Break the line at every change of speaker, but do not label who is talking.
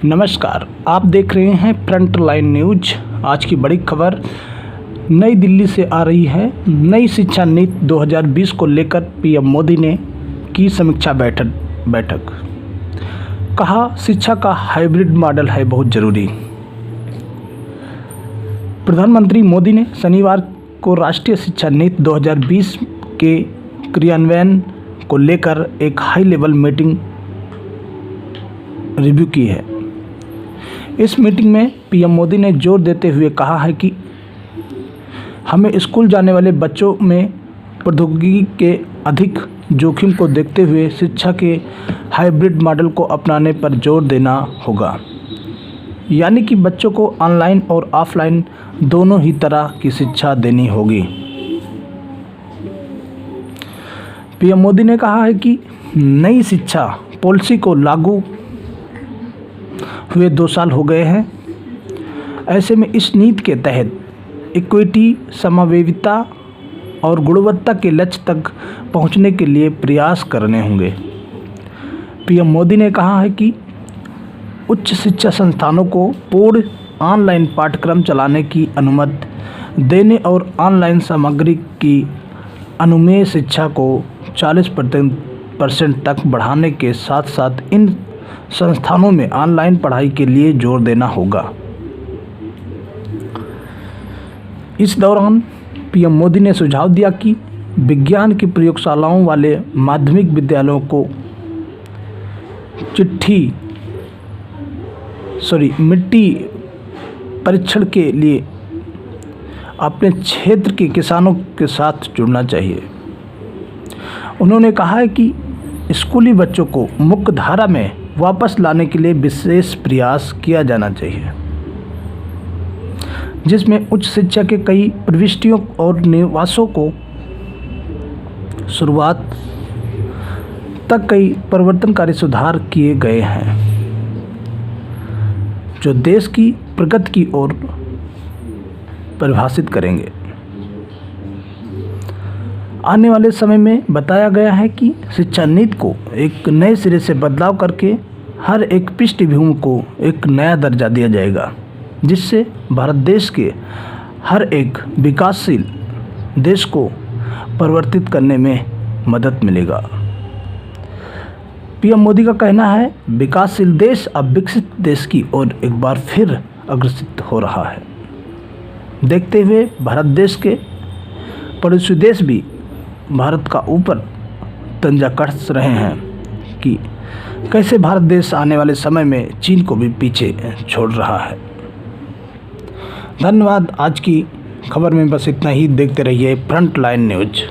नमस्कार, आप देख रहे हैं फ्रंट लाइन न्यूज। आज की बड़ी खबर नई दिल्ली से आ रही है। नई शिक्षा नीति 2020 को लेकर पीएम मोदी ने की समीक्षा बैठक। कहा, शिक्षा का हाइब्रिड मॉडल है बहुत ज़रूरी। प्रधानमंत्री मोदी ने शनिवार को राष्ट्रीय शिक्षा नीति 2020 के क्रियान्वयन को लेकर एक हाई लेवल मीटिंग रिव्यू की है। इस मीटिंग में पीएम मोदी ने जोर देते हुए कहा है कि हमें स्कूल जाने वाले बच्चों में प्रौद्योगिकी के अधिक जोखिम को देखते हुए शिक्षा के हाइब्रिड मॉडल को अपनाने पर जोर देना होगा, यानी कि बच्चों को ऑनलाइन और ऑफलाइन दोनों ही तरह की शिक्षा देनी होगी। पीएम मोदी ने कहा है कि नई शिक्षा पॉलिसी को लागू हुए 2 साल हो गए हैं। ऐसे में इस नीति के तहत इक्विटी, समावेशिता और गुणवत्ता के लक्ष्य तक पहुंचने के लिए प्रयास करने होंगे। पीएम मोदी ने कहा है कि उच्च शिक्षा संस्थानों को पूर्ण ऑनलाइन पाठ्यक्रम चलाने की अनुमति देने और ऑनलाइन सामग्री की अनुमेय शिक्षा को 40% तक बढ़ाने के साथ साथ इन संस्थानों में ऑनलाइन पढ़ाई के लिए जोर देना होगा। इस दौरान पीएम मोदी ने सुझाव दिया कि विज्ञान की प्रयोगशालाओं वाले माध्यमिक विद्यालयों को मिट्टी परीक्षण के लिए अपने क्षेत्र के किसानों के साथ जुड़ना चाहिए। उन्होंने कहा है कि स्कूली बच्चों को मुख्य धारा में वापस लाने के लिए विशेष प्रयास किया जाना चाहिए, जिसमें उच्च शिक्षा के कई प्रविष्टियों और निवासों को शुरुआत तक कई परिवर्तनकारी सुधार किए गए हैं, जो देश की प्रगति की ओर परिभाषित करेंगे। आने वाले समय में बताया गया है कि शिक्षा नीति को एक नए सिरे से बदलाव करके हर एक पृष्ठभूमि को एक नया दर्जा दिया जाएगा, जिससे भारत देश के हर एक विकासशील देश को परिवर्तित करने में मदद मिलेगा। पीएम मोदी का कहना है, विकासशील देश अब विकसित देश की ओर एक बार फिर अग्रसर हो रहा है। देखते हुए भारत देश के पड़ोसी देश भी भारत का ऊपर तंजा कस रहे हैं कि कैसे भारत देश आने वाले समय में चीन को भी पीछे छोड़ रहा है। धन्यवाद। आज की खबर में बस इतना ही। देखते रहिए फ्रंट लाइन न्यूज।